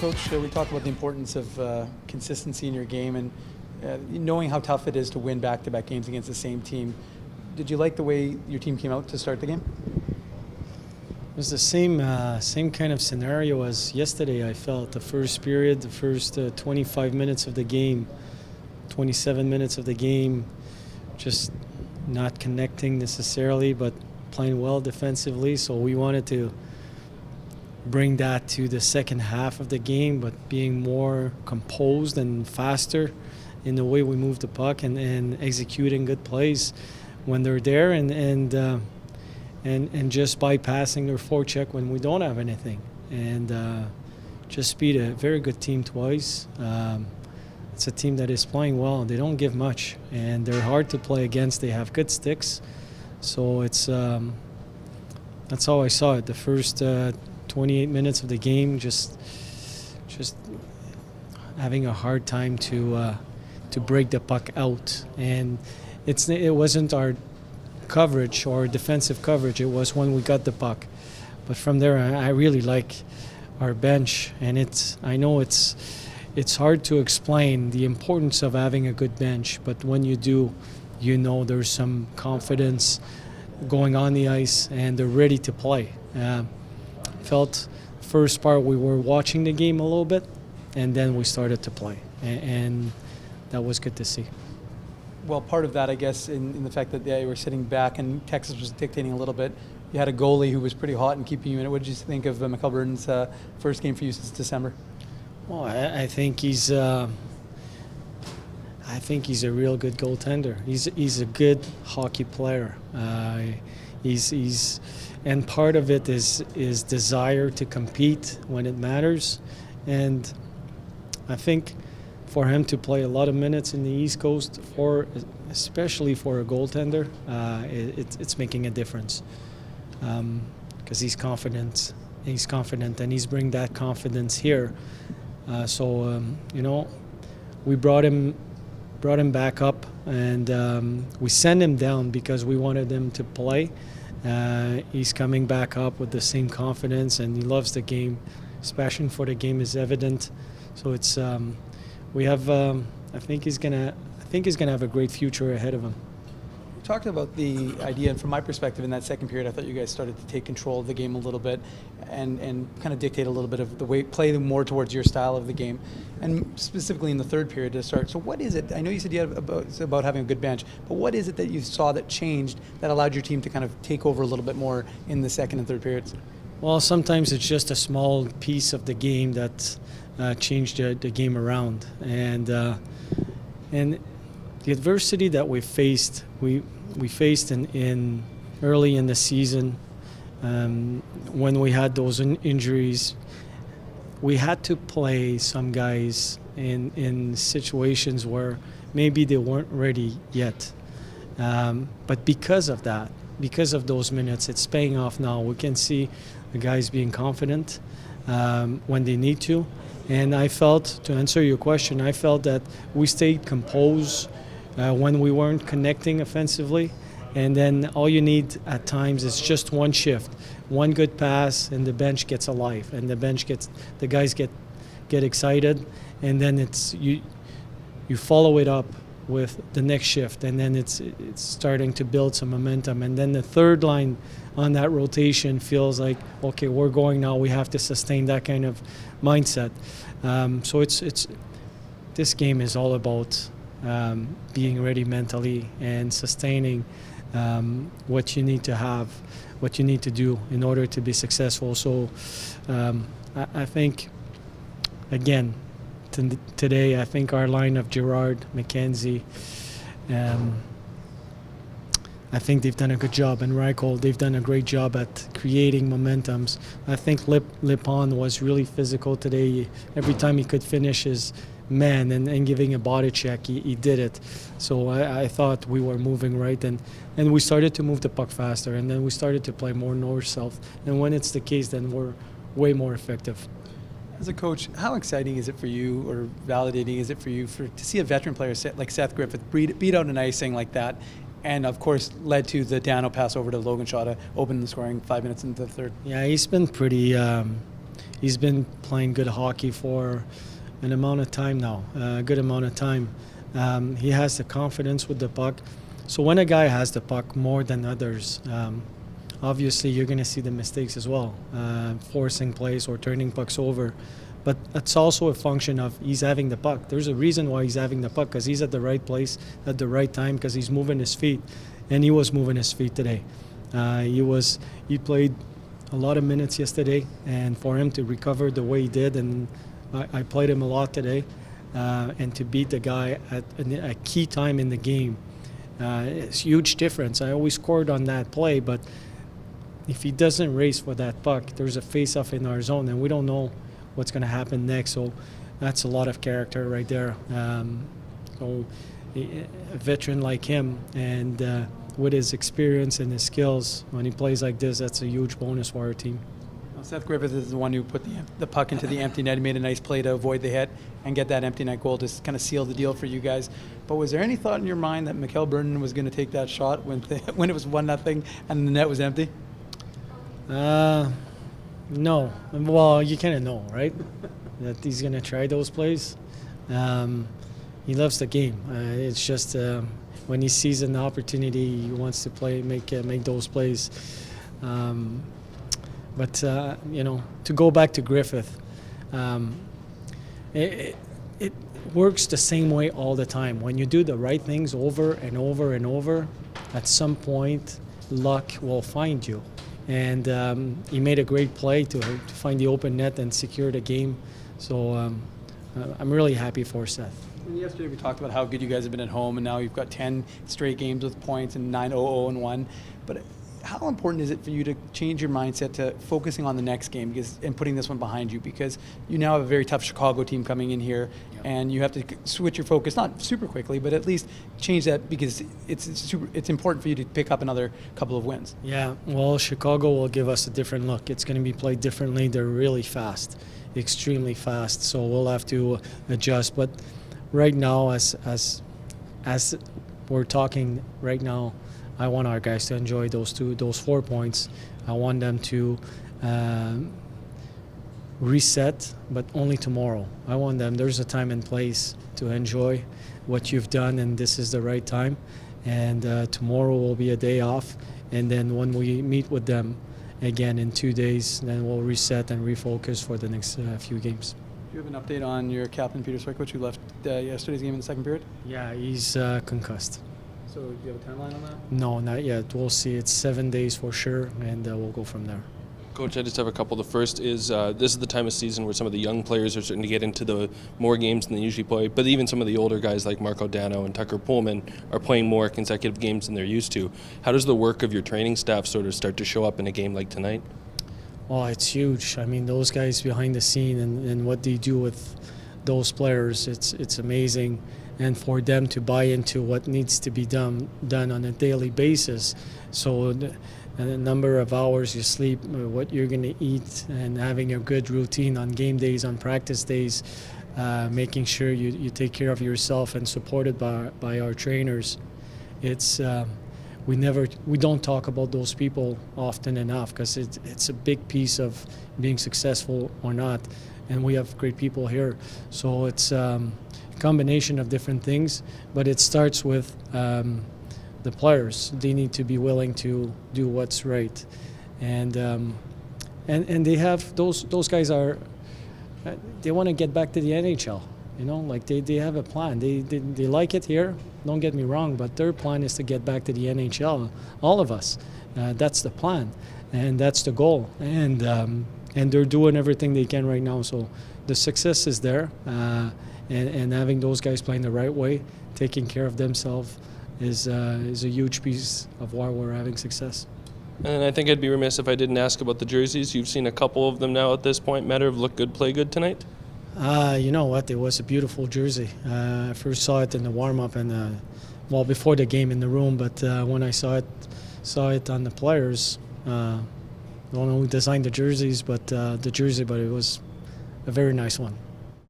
Coach, we talked about the importance of consistency in your game and knowing how tough it is to win back-to-back games against the same team. Did you like the way your team came out to start the game? It was the same kind of scenario as yesterday. I felt the first period, the first 25 minutes of the game, 27 minutes of the game, just not connecting necessarily, but playing well defensively. So we wanted to bring that to the second half of the game, but being more composed and faster in the way we move the puck and executing good plays when they're there, and just bypassing their forecheck when we don't have anything, and just beat a very good team twice. It's a team that is playing well. They don't give much, and they're hard to play against. They have good sticks, so it's that's how I saw it. The first 28 minutes of the game, just having a hard time to break the puck out, and it wasn't our coverage or defensive coverage. It was when we got the puck. But from there, I really like our bench, and I know it's hard to explain the importance of having a good bench, but when you do, you know there's some confidence going on the ice, and they're ready to play. Felt first part we were watching the game a little bit, and then we started to play, and that was good to see. Well, part of that, I guess, in the fact that you were sitting back and Texas was dictating a little bit. You had a goalie who was pretty hot and keeping you in it. What did you think of McElburden's first game for you since December? Well, I think he's a real good goaltender. He's a good hockey player. And part of it is desire to compete when it matters, and I think for him to play a lot of minutes in the East Coast, especially for a goaltender, it's making a difference, because he's confident, and he's bringing that confidence here. We brought him back up, and we sent him down because we wanted him to play. He's coming back up with the same confidence, and he loves the game. His passion for the game is evident. So it's I think he's gonna have a great future ahead of him. You talked about the idea, and from my perspective in that second period, I thought you guys started to take control of the game a little bit and kind of dictate a little bit of the way, play more towards your style of the game, and specifically in the third period to start. So what is it? I know you said you had about having a good bench, but what is it that you saw that changed that allowed your team to kind of take over a little bit more in the second and third periods? Well, sometimes it's just a small piece of the game that changed the game around, and the adversity that we faced in early in the season, when we had those injuries. We had to play some guys in situations where maybe they weren't ready yet, but because of that, because of those minutes, it's paying off now. We can see the guys being confident when they need to. And I felt, to answer your question, I felt that we stayed composed when we weren't connecting offensively. And then all you need at times is just one shift, one good pass, and the bench gets alive, and the guys get excited, and then it's you follow it up with the next shift, and then it's starting to build some momentum, and then the third line on that rotation feels like, okay, we're going now. We have to sustain that kind of mindset. So it's this game is all about being ready mentally and sustaining what you need to have, what you need to do in order to be successful. So I think, again, today, I think our line of Girard, McKenzie, I think they've done a good job, and Reichel, they've done a great job at creating momentums. I think Lipon was really physical today. Every time he could finish his man and giving a body check, he did it. So I thought we were moving right, and we started to move the puck faster, and then we started to play more north-south. And when it's the case, then we're way more effective. As a coach, how exciting is it for you, or validating is it for you, to see a veteran player like Seth Griffith beat out an icing like that, and of course led to the Dano pass over to Logan Shaw to open the scoring 5 minutes into the third? Yeah, he's been pretty he's been playing good hockey for an amount of time now, a good amount of time. He has the confidence with the puck. So when a guy has the puck more than others, obviously you're going to see the mistakes as well, forcing plays or turning pucks over. But it's also a function of he's having the puck. There's a reason why he's having the puck, because he's at the right place at the right time, because he's moving his feet, and he was moving his feet today. He played a lot of minutes yesterday, and for him to recover the way he did, and I played him a lot today, and to beat the guy at a key time in the game, it's a huge difference. I always scored on that play, but if he doesn't race for that puck, there's a face-off in our zone, and we don't know what's going to happen next. So that's a lot of character right there. So a veteran like him, and with his experience and his skills, when he plays like this, that's a huge bonus for our team. Well, Seth Griffith is the one who put the puck into the empty net. He made a nice play to avoid the hit and get that empty net goal to kind of seal the deal for you guys. But was there any thought in your mind that Mikkel Brennan was going to take that shot when it was 1-0 and the net was empty? No. Well, you kind of know, right? That he's going to try those plays. He loves the game. It's just when he sees an opportunity, he wants to make those plays. But to go back to Griffith, it works the same way all the time. When you do the right things over and over and over, at some point, luck will find you. And he made a great play to find the open net and secure the game. So I'm really happy for Seth. And yesterday we talked about how good you guys have been at home, and now you've got 10 straight games with points and 9-0-0-1. But how important is it for you to change your mindset to focusing on the next game and putting this one behind you? Because you now have a very tough Chicago team coming in here, and you have to switch your focus, not super quickly, but at least change that, because it's important for you to pick up another couple of wins. Yeah, well, Chicago will give us a different look. It's going to be played differently. They're really fast, extremely fast, so we'll have to adjust. But right now, as we're talking right now, I want our guys to enjoy those 4 points. I want them to reset, but only tomorrow. I want them, there's a time and place to enjoy what you've done, and this is the right time. And tomorrow will be a day off, and then when we meet with them again in 2 days, then we'll reset and refocus for the next few games. Do you have an update on your captain, Peter Swickwich, who left yesterday's game in the second period? Yeah, he's concussed. So do you have a timeline on that? No, not yet. We'll see. It's 7 days for sure, and we'll go from there. Coach, I just have a couple. The first is this is the time of season where some of the young players are starting to get into the more games than they usually play, but even some of the older guys like Marco Dano and Tucker Pullman are playing more consecutive games than they're used to. How does the work of your training staff sort of start to show up in a game like tonight? Oh, it's huge. I mean, those guys behind the scene and what they do with those players, it's amazing. And for them to buy into what needs to be done on a daily basis. So the number of hours you sleep, what you're going to eat, and having a good routine on game days, on practice days, making sure you take care of yourself and supported by our trainers. It's we don't talk about those people often enough, because it's a big piece of being successful or not. And we have great people here. So it's combination of different things, but it starts with the players. They need to be willing to do what's right, and they have those guys are they want to get back to the NHL. Like they have a plan. They like it here. Don't get me wrong, but their plan is to get back to the NHL. All of us, that's the plan, and that's the goal, and they're doing everything they can right now. So the success is there. And having those guys playing the right way, taking care of themselves, is a huge piece of why we're having success. And I think I'd be remiss if I didn't ask about the jerseys. You've seen a couple of them now at this point. Matter of look good, play good tonight? You know what? It was a beautiful jersey. I first saw it in the warm-up and before the game in the room. But when I saw it on the players, I don't know who designed the jerseys, but it was a very nice one.